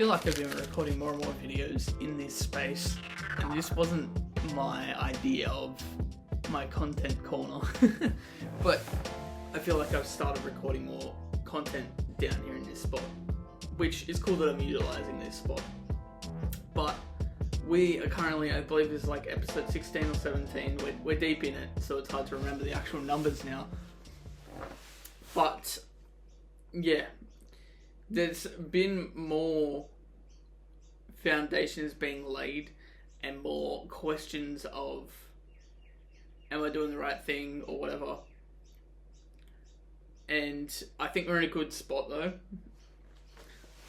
feel like I've been recording more and more videos in this space, and this wasn't my idea of my content corner. But I feel like I've started recording more content down here in this spot, which is cool that I'm utilizing this spot. But we are currently, I believe this is like episode 16 or 17, we're deep in it, so it's hard to remember the actual numbers now. But yeah, there's been more foundations being laid and more questions of, am I doing the right thing or whatever? And I think we're in a good spot though.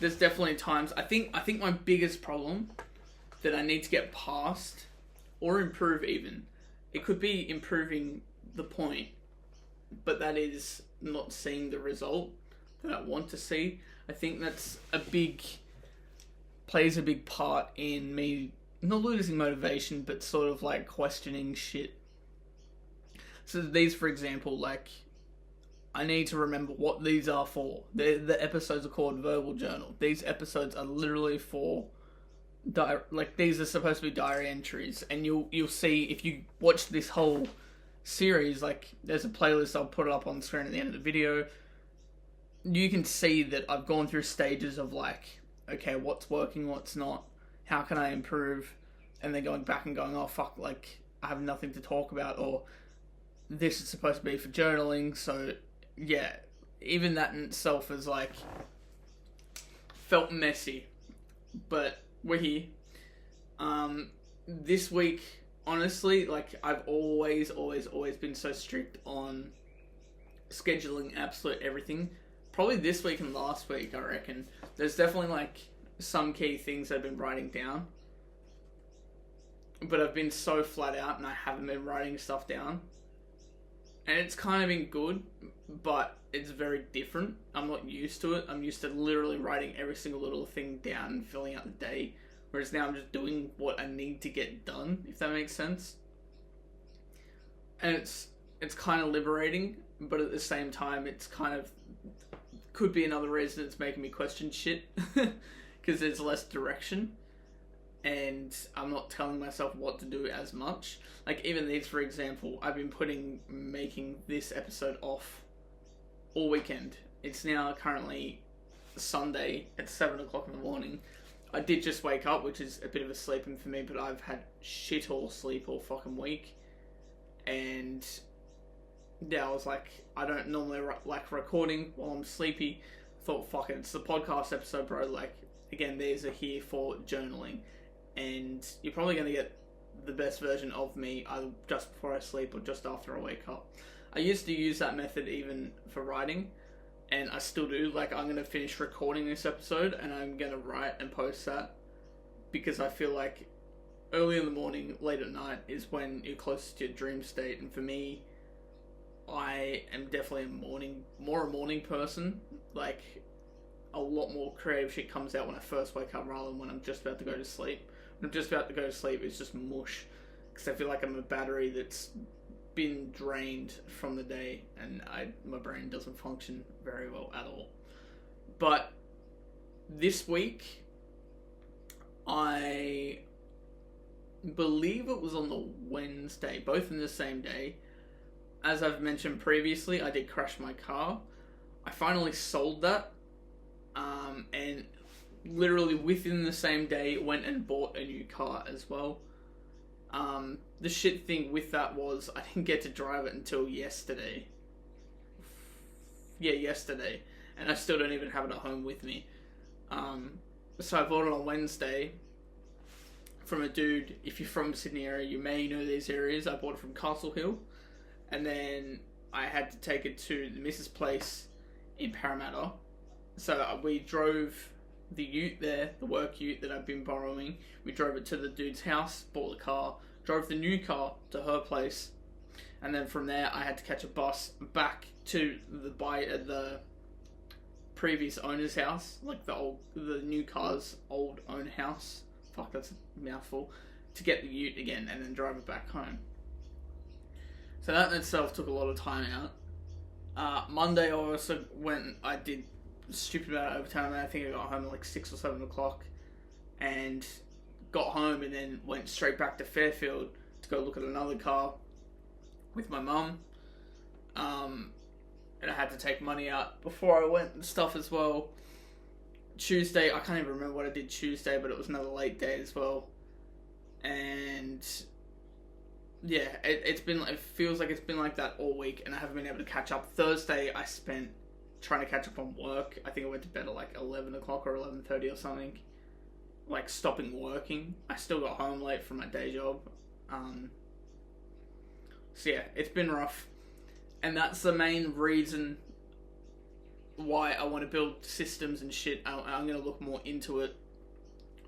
There's definitely times, I think my biggest problem that I need to get past or improve even, it could be improving the point, but that is not seeing the result that I want to see. I think that's plays a big part in me not losing motivation, but sort of like questioning shit. So these, for example, like, I need to remember what these are for. The episodes are called Verbal Journal. These episodes are literally for these are supposed to be diary entries, and you'll see if you watch this whole series, like, there's a playlist, I'll put it up on the screen at the end of the video. You can see that I've gone through stages of like, okay, what's working, what's not, how can I improve, and then going back and going, oh fuck, like, I have nothing to talk about, or this is supposed to be for journaling. So yeah, even that in itself is like, felt messy, but we're here. This week, honestly, like, I've always been so strict on scheduling absolute everything. Probably this week and last week, I reckon. There's definitely like some key things I've been writing down, but I've been so flat out and I haven't been writing stuff down. And it's kind of been good, but it's very different. I'm not used to it. I'm used to literally writing every single little thing down and filling out the day. Whereas now I'm just doing what I need to get done, if that makes sense. And it's kind of liberating, but at the same time, it's kind of, could be another reason it's making me question shit. Because there's less direction. And I'm not telling myself what to do as much. Like, even these, for example, I've been making this episode off all weekend. It's now currently Sunday at 7 o'clock in the morning. I did just wake up, which is a bit of a sleep-in for me, but I've had shit all sleep all fucking week. And yeah, I was like, I don't normally like recording while I'm sleepy. Thought, fuck it, it's the podcast episode, bro. Like, again, these are here for journaling. And you're probably going to get the best version of me either just before I sleep or just after I wake up. I used to use that method even for writing, and I still do. Like, I'm going to finish recording this episode and I'm going to write and post that, because I feel like early in the morning, late at night is when you're closest to your dream state. And for me, I am definitely more a morning person. Like, a lot more creative shit comes out when I first wake up rather than when I'm just about to go to sleep. When I'm just about to go to sleep, it's just mush, because I feel like I'm a battery that's been drained from the day, and my brain doesn't function very well at all. But this week, I believe it was on the Wednesday, both in the same day. As I've mentioned previously, I did crash my car. I finally sold that, and literally within the same day went and bought a new car as well. The shit thing with that was I didn't get to drive it until yesterday. Yeah, yesterday. And I still don't even have it at home with me. So I bought it on Wednesday from a dude. If you're from Sydney area, you may know these areas. I bought it from Castle Hill. And then I had to take it to the missus' place in Parramatta. So we drove the ute there, the work ute that I've been borrowing. We drove it to the dude's house, bought the car, drove the new car to her place, and then from there I had to catch a bus back to the previous owner's house, like the new car's old own house. Fuck, that's a mouthful. To get the ute again and then drive it back home. So that in itself took a lot of time out. Monday I also I did stupid amount of overtime. I think I got home at like 6 or 7 o'clock, and got home and then went straight back to Fairfield to go look at another car with my mum. And I had to take money out before I went and stuff as well. Tuesday, I can't even remember what I did Tuesday, but it was another late day as well. And yeah, it feels like it's been like that all week, and I haven't been able to catch up. Thursday, I spent trying to catch up on work. I think I went to bed at like 11 o'clock or 11:30 or something. Like stopping working. I still got home late from my day job. So yeah, it's been rough. And that's the main reason why I want to build systems and shit. I'm going to look more into it.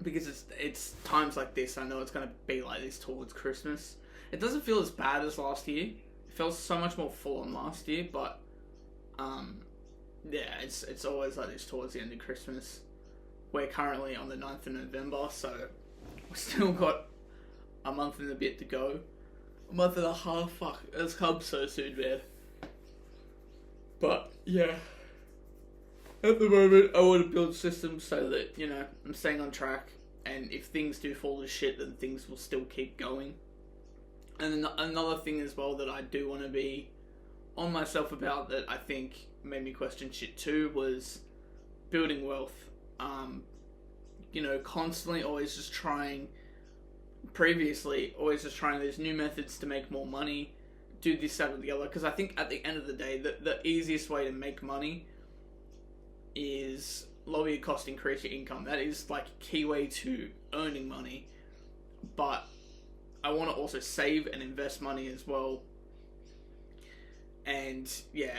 Because it's times like this, I know it's going to be like this towards Christmas. It doesn't feel as bad as last year. It felt so much more full on last year, but yeah, it's always like this towards the end of Christmas. We're currently on the 9th of November, so we've still got a month and a bit to go. A month and a half, fuck, it's come so soon, man. But, yeah. At the moment, I want to build systems so that, you know, I'm staying on track, and if things do fall to shit, then things will still keep going. And another thing as well that I do want to be on myself about that I think made me question shit too was building wealth. You know, constantly always just trying these new methods to make more money, do this, that, or the other. Because I think at the end of the day, the easiest way to make money is lower your cost, increase your income. That is like a key way to earning money. But I want to also save and invest money as well. And yeah,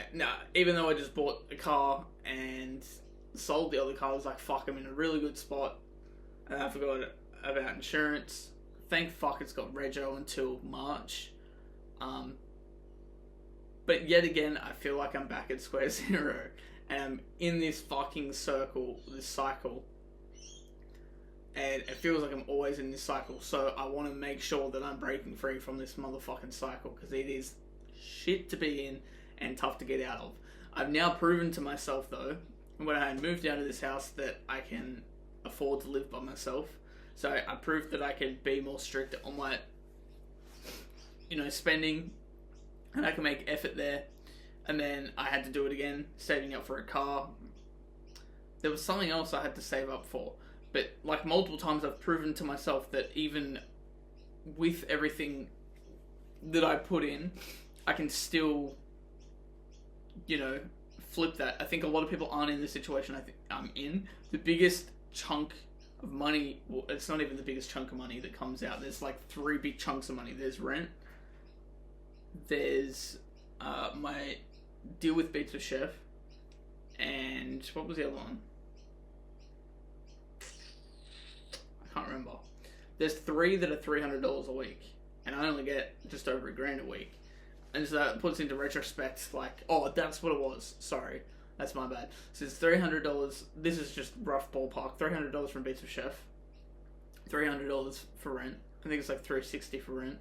even though I just bought a car and sold the other car, I was like, fuck, I'm in a really good spot. And I forgot about insurance. Thank fuck it's got rego until March. But yet again, I feel like I'm back at square zero. And I'm in this fucking cycle. And it feels like I'm always in this cycle. So I want to make sure that I'm breaking free from this motherfucking cycle. Because it is shit to be in and tough to get out of. I've now proven to myself, though, when I moved out of this house, that I can afford to live by myself. So I proved that I can be more strict on my, you know, spending. And I can make effort there. And then I had to do it again, saving up for a car. There was something else I had to save up for. But like multiple times I've proven to myself that even with everything that I put in, I can still, you know, flip that. I think a lot of people aren't in the situation I think I'm in. The biggest chunk of money, well, it's not even the biggest chunk of money that comes out. There's like 3 big chunks of money. There's rent. There's my deal with Beats with Chef. And what was the other one? I can't remember. There's 3 that are $300 a week. And I only get just over $1,000 a week. And so that puts into retrospect, like, oh, that's what it was. Sorry. That's my bad. So it's $300. This is just rough ballpark. $300 from Beats with Chef. $300 for rent. I think it's like $360 for rent.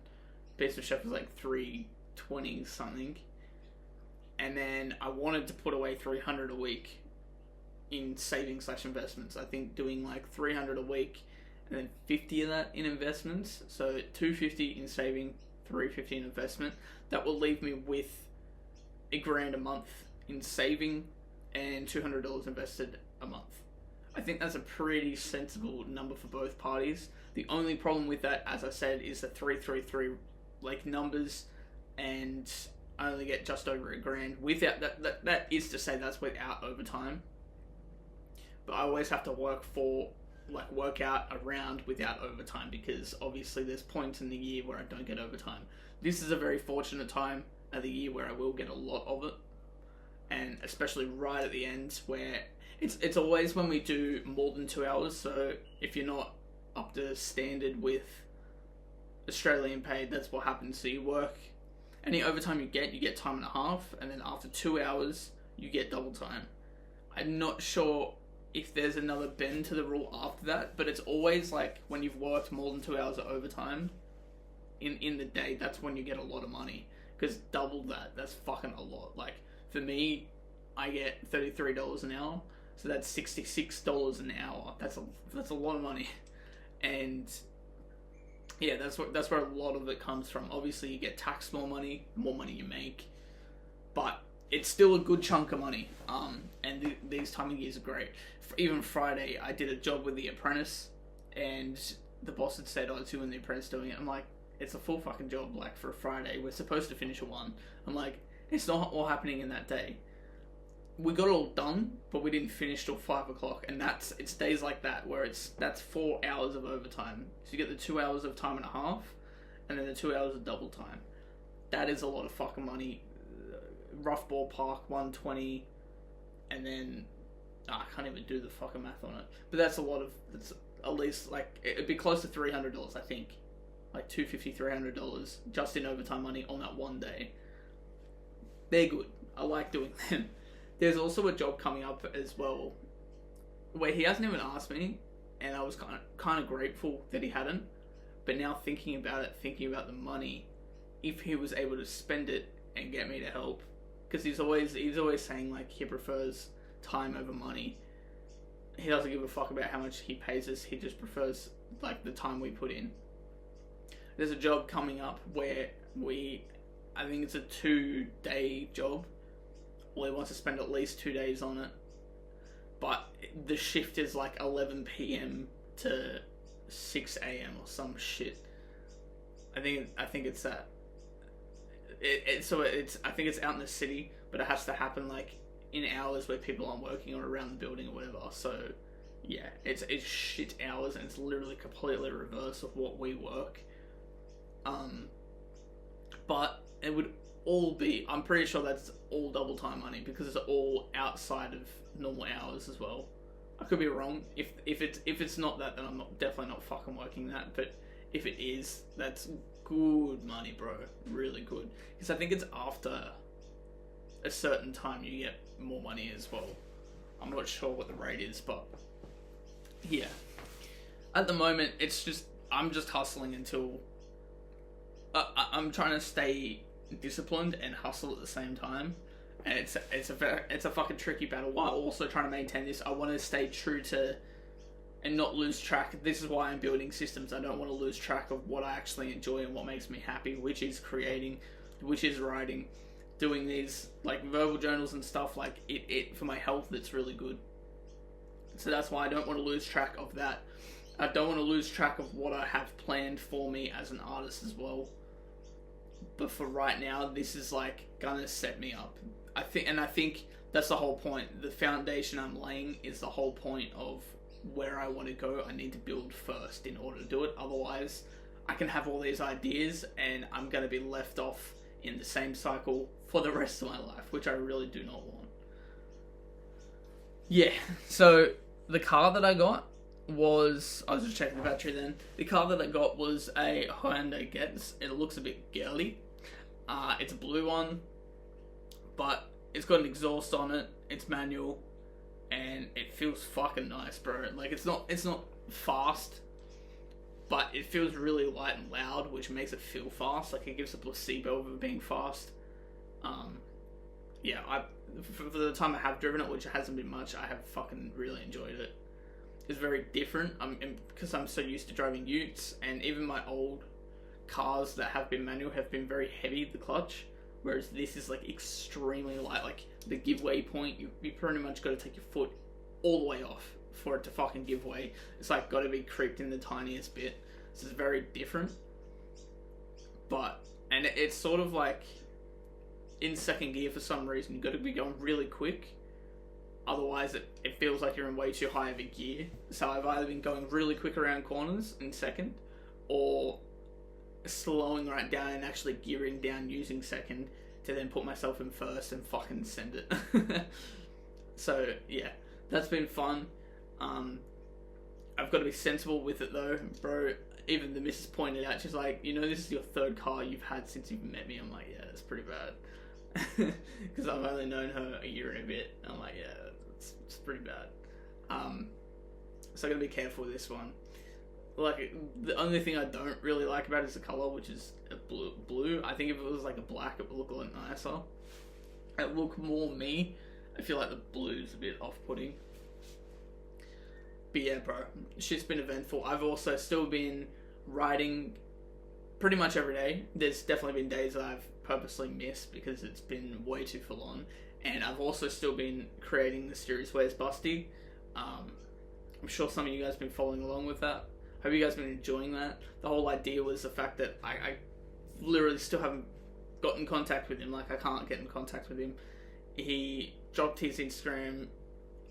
Beats with Chef was like $320 something. And then I wanted to put away $300 a week in savings / investments. I think doing like $300 a week and then $50 of that in investments. So $250 in saving, $350 in investment. That will leave me with $1,000 a month in saving and $200 invested a month. I think that's a pretty sensible number for both parties. The only problem with that, as I said, is the 333 like numbers, and I only get just over $1,000 without that is to say that's without overtime. But I always have to work out around without overtime, because obviously there's points in the year where I don't get overtime. This is a very fortunate time of the year where I will get a lot of it, and especially right at the end where it's always when we do more than 2 hours. So if you're not up to standard with Australian paid, that's what happens. So you work, any overtime you get time and a half, and then after 2 hours you get double time. I'm not sure if there's another bend to the rule after that, but it's always like when you've worked more than 2 hours of overtime in the day, that's when you get a lot of money, because double that's fucking a lot. Like for me, I get $33 an hour, So that's $66 an hour. That's a lot of money, and yeah, that's where a lot of it comes from. Obviously, you get taxed more money you make, but it's still a good chunk of money. And these timing years are great. Even Friday, I did a job with The Apprentice, and the boss had said, "Oh, it's you and The Apprentice doing it." I'm like, "It's a full fucking job. Like for a Friday, we're supposed to finish at 1." I'm like, "It's not all happening in that day." We got it all done, but we didn't finish till 5 o'clock, and it's days like that where that's 4 hours of overtime. So you get the 2 hours of time and a half, and then the 2 hours of double time. That is a lot of fucking money. Rough ballpark, 120, and then I can't even do the fucking math on it. But that's a lot of. It's at least like it'd be close to $300, I think, like $250, $300 just in overtime money on that one day. They're good. I like doing them. There's also a job coming up as well, where he hasn't even asked me, and I was kind of grateful that he hadn't. But now thinking about the money, if he was able to spend it and get me to help, because he's always saying like he prefers time over money. He doesn't give a fuck about how much he pays us. He just prefers like the time we put in. There's a job coming up where I think it's a 2-day job. Well, he wants to spend at least 2 days on it, but the shift is like 11 p.m. to 6 a.m. or some shit. I think it's that. I think it's out in the city, but it has to happen like in hours where people aren't working or around the building or whatever. So yeah, it's shit hours, and it's literally completely reverse of what we work. But it would all be, I'm pretty sure that's all double time money, because it's all outside of normal hours as well. I could be wrong. If it's not that, then I'm definitely not fucking working that. But if it is, that's good money, bro. Really good. Because I think it's after a certain time you get more money as well. I'm not sure what the rate is, but yeah. At the moment, I'm just hustling until I'm trying to stay disciplined and hustle at the same time, and it's a fucking tricky battle while also trying to maintain this. I want to stay true to and not lose track. This is why I'm building systems. I don't want to lose track of what I actually enjoy and what makes me happy, which is creating, which is writing, doing these like verbal journals and stuff. Like it for my health, it's really good. So that's why I don't want to lose track of that. I don't want to lose track of what I have planned for me as an artist as well. But for right now, this is like gonna set me up. I think that's the whole point. The foundation I'm laying is the whole point of where I want to go. I need to build first in order to do it. Otherwise, I can have all these ideas and I'm gonna be left off in the same cycle for the rest of my life, which I really do not want. Yeah, so the car that I got was, I was just checking the battery then. The car that I got was a Hyundai Getz. It looks a bit girly. It's a blue one, but it's got an exhaust on it. It's manual, and it feels fucking nice, bro. Like it's not fast, but it feels really light and loud, which makes it feel fast. Like it gives a placebo of it being fast. Yeah, for the time I have driven it, which hasn't been much, I have fucking really enjoyed it. It's very different, because I'm so used to driving utes, and even my old cars that have been manual have been very heavy, the clutch, whereas this is like extremely light. Like the giveaway point, you pretty much got to take your foot all the way off for it to fucking give way. It's like got to be creeped in the tiniest bit, so it's very different. And it's sort of like in second gear for some reason. You got to be going really quick. Otherwise, it feels like you're in way too high of a gear. So I've either been going really quick around corners in second, or slowing right down and actually gearing down using second to then put myself in first and fucking send it. So yeah, that's been fun. I've got to be sensible with it though, bro. Even the missus pointed out, she's like, this is your third car you've had since you've met me. I'm like, yeah, that's pretty bad. Because I've only known her a year and a bit. I'm like, yeah, it's pretty bad. So I gotta be careful with this one. Like, the only thing I don't really like about it is the color, which is a blue. I think if it was like a black, it would look a lot nicer. It would look more me. I feel like the blue's a bit off-putting. But yeah, bro, shit's been eventful. I've also still been writing pretty much every day. There's definitely been days that I've purposely missed because it's been way too full on. And I've also still been creating the series Where's Busty. I'm sure some of you guys have been following along with that. Hope you guys have been enjoying that. The whole idea was the fact that I literally still haven't got in contact with him. Like, I can't get in contact with him. He dropped his Instagram.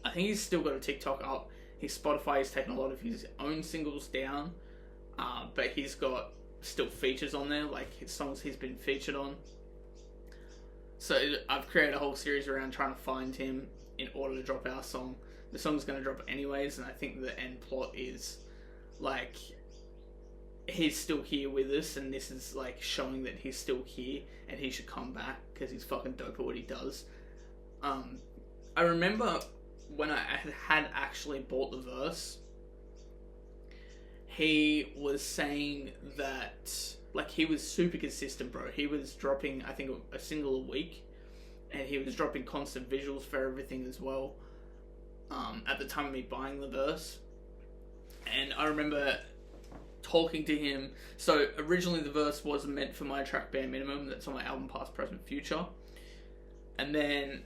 I think he's still got a TikTok up. His Spotify has taken a lot of his own singles down. But he's got still features on there, like his songs he's been featured on. So I've created a whole series around trying to find him in order to drop our song. The song's going to drop anyways, and I think the end plot is, like, he's still here with us, and this is, like, showing that he's still here, and he should come back, because he's fucking dope at what he does. I remember when I had actually bought the verse, he was saying that, like, he was super consistent, bro. He was dropping, I think, a single a week, and he was dropping constant visuals for everything as well, at the time of me buying the verse. And I remember talking to him. So originally the verse was meant for my track Bare Minimum, that's on my album Past, Present, Future. And then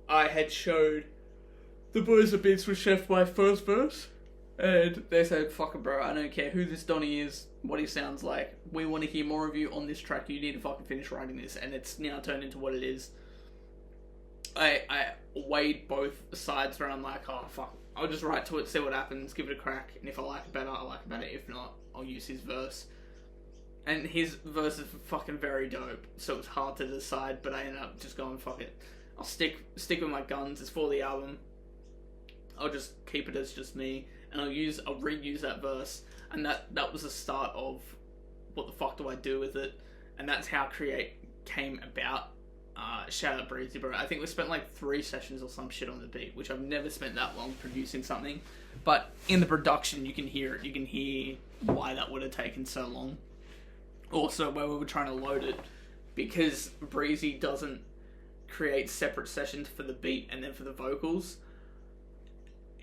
I had showed the boys at Beats with Chef my first verse, and they said, fuck it, bro, I don't care who this Donnie is, what he sounds like, we want to hear more of you on this track, you need to fucking finish writing this. And it's now turned into what it is. I weighed both sides where I'm like, oh fuck, I'll just write to it, see what happens, give it a crack, and if I like it better, I like it better, if not, I'll use his verse. And his verse is fucking very dope, so it's hard to decide, but I ended up just going, fuck it, I'll stick with my guns, it's for the album, I'll just keep it as just me, and I'll reuse that verse. And that was the start of what the fuck do I do with it, and that's how Create came about. Shout out Breezy, bro. I think we spent like 3 sessions or some shit on the beat, which I've never spent that long producing something. But in the production, you can hear it. You can hear why that would have taken so long. Also, where we were trying to load it, because Breezy doesn't create separate sessions for the beat and then for the vocals.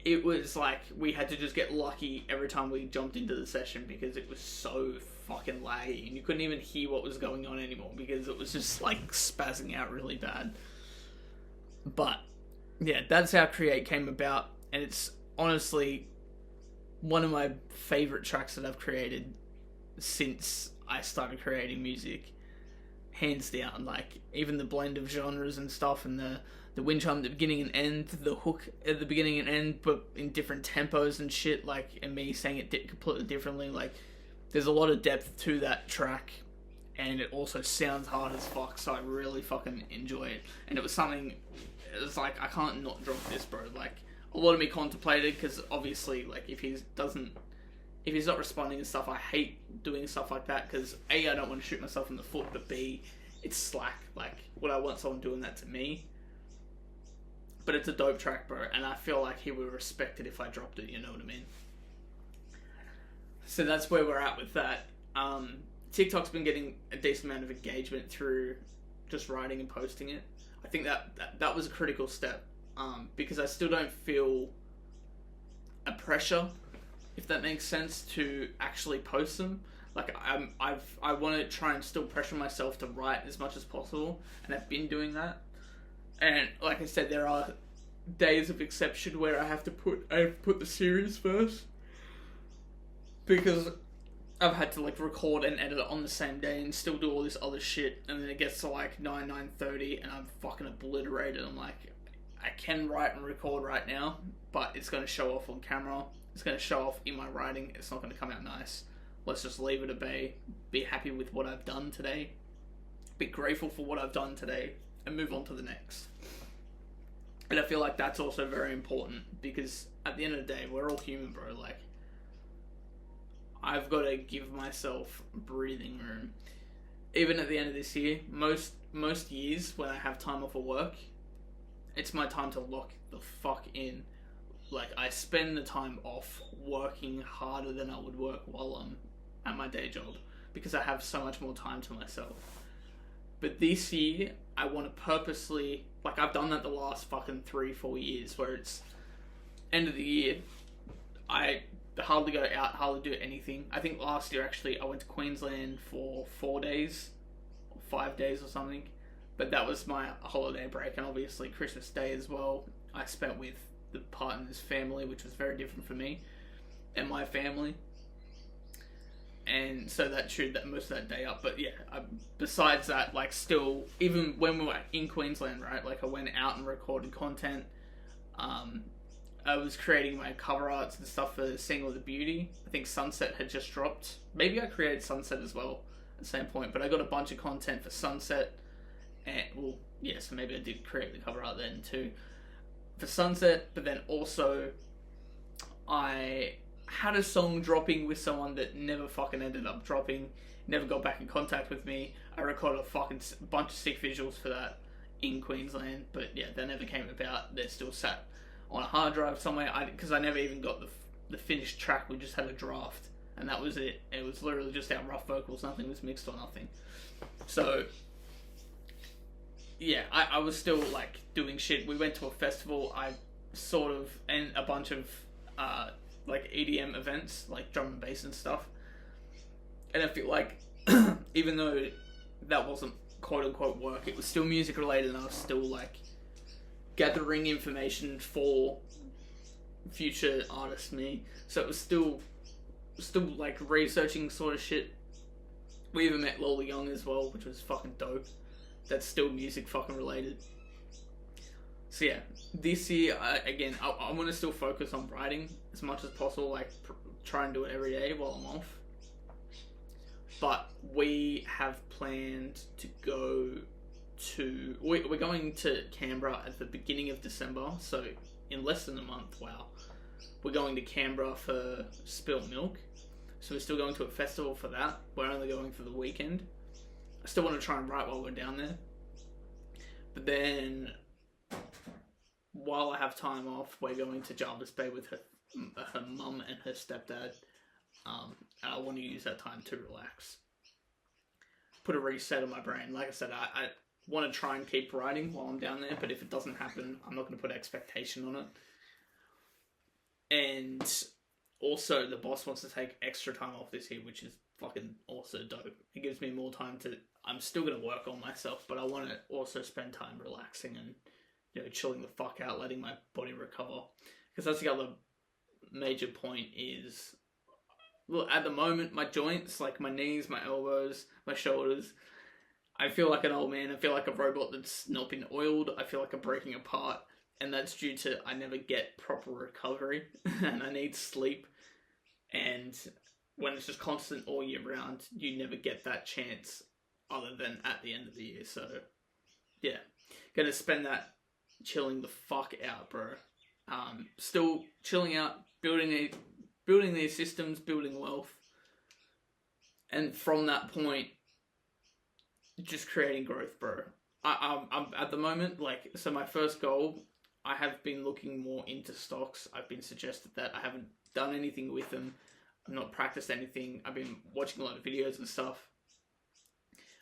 It was like we had to just get lucky every time we jumped into the session, because it was so fucking laggy and you couldn't even hear what was going on anymore because it was just like spazzing out really bad. But yeah, that's how Create came about, and it's honestly one of my favorite tracks that I've created since I started creating music, hands down. Like, even the blend of genres and stuff, and the wind chime at the beginning and end, the hook at the beginning and end, but in different tempos and shit, like, and me saying it completely differently, like, there's a lot of depth to that track, and it also sounds hard as fuck, so I really fucking enjoy it. And it was something, it was like, I can't not drop this, bro. Like, a lot of me contemplated, because obviously, like, if he's not responding and stuff, I hate doing stuff like that, because A, I don't want to shoot myself in the foot, but B, it's slack. Like, would I want someone doing that to me? But it's a dope track, bro, and I feel like he would respect it if I dropped it, you know what I mean? So that's where we're at with that. TikTok's been getting a decent amount of engagement through just writing and posting it. I think that was a critical step, because I still don't feel a pressure, if that makes sense, to actually post them. Like, I want to try and still pressure myself to write as much as possible, and I've been doing that. And like I said, there are days of exception where I have to put the series first, because I've had to like record and edit it on the same day and still do all this other shit, and then it gets to like 9:30 and I'm fucking obliterated. I'm like, I can write and record right now, but it's going to show off on camera, it's going to show off in my writing, it's not going to come out nice. Let's just leave it at bay, be happy with what I've done today, be grateful for what I've done today, and move on to the next. And I feel like that's also very important, because at the end of the day, we're all human, bro. Like, I've got to give myself breathing room. Even at the end of this year, most years when I have time off of work, it's my time to lock the fuck in. Like, I spend the time off working harder than I would work while I'm at my day job, because I have so much more time to myself. But this year, I want to purposely, like, I've done that the last fucking 3-4 years, where it's end of the year, I hardly go out, hardly do anything. I think last year actually I went to Queensland for 4 days, or 5 days or something. But that was my holiday break, and obviously Christmas Day as well I spent with the partner's family, which was very different for me and my family. And so that chewed that most of that day up. But yeah, besides that, like, still, even when we were in Queensland, right, like I went out and recorded content. I was creating my cover arts and stuff for Single the Beauty. I think Sunset had just dropped. Maybe I created Sunset as well at the same point, but I got a bunch of content for Sunset. And, well, yeah, so maybe I did create the cover art then too for Sunset. But then also, I had a song dropping with someone that never fucking ended up dropping, never got back in contact with me. I recorded a fucking bunch of sick visuals for that in Queensland, but yeah, that never came about. They're still sat on a hard drive somewhere, because I never even got the finished track. We just had a draft, and that was it. It was literally just our rough vocals. Nothing was mixed or nothing. So yeah, I was still like doing shit. We went to a festival. I sort of, and a bunch of like EDM events, like drum and bass and stuff. And I feel like even though that wasn't quote unquote work, it was still music related, and I was still like gathering information for future artist me. So it was still like researching sort of shit. We even met Lola Young as well, which was fucking dope. That's still music fucking related. So yeah, this year, again, I want to still focus on writing as much as possible, like try and do it every day while I'm off. But we have planned to go to, we're going to Canberra at the beginning of December, so in less than a month. Wow. We're going to Canberra for Spilt Milk, so we're still going to a festival for that. We're only going for the weekend. I still want to try and write while we're down there, but then while I have time off, we're going to Jarvis Bay with her mum and her stepdad, and I want to use that time to relax, put a reset on my brain. Like I said, I want to try and keep writing while I'm down there, but if it doesn't happen, I'm not going to put expectation on it. And also, the boss wants to take extra time off this year, which is fucking also dope. It gives me more time to, I'm still going to work on myself, but I want to also spend time relaxing and, you know, chilling the fuck out, letting my body recover. Because that's the other major point is, well, at the moment, my joints, like my knees, my elbows, my shoulders, I feel like an old man. I feel like a robot that's not been oiled. I feel like I'm breaking apart. And that's due to I never get proper recovery and I need sleep. And when it's just constant all year round, you never get that chance other than at the end of the year. So yeah, gonna spend that chilling the fuck out, bro. Still chilling out, building these systems, building wealth. And from that point, just creating growth, bro. I'm at the moment, like, so my first goal, I have been looking more into stocks. I've been suggested that. I haven't done anything with them. I've not practiced anything. I've been watching a lot of videos and stuff.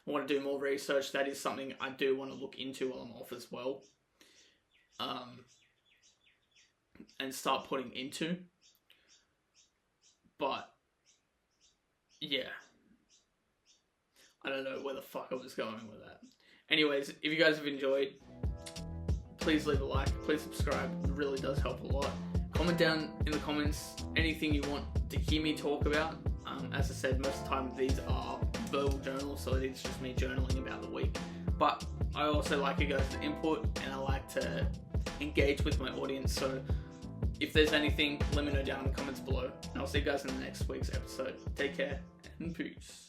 I want to do more research. That is something I do want to look into while I'm off as well. And start putting into. But yeah, I don't know where the fuck I was going with that. Anyways, if you guys have enjoyed, please leave a like, please subscribe. It really does help a lot. Comment down in the comments anything you want to hear me talk about. As I said, most of the time these are verbal journals, so it's just me journaling about the week. But I also like you guys' input, and I like to engage with my audience. So if there's anything, let me know down in the comments below. And I'll see you guys in the next week's episode. Take care and peace.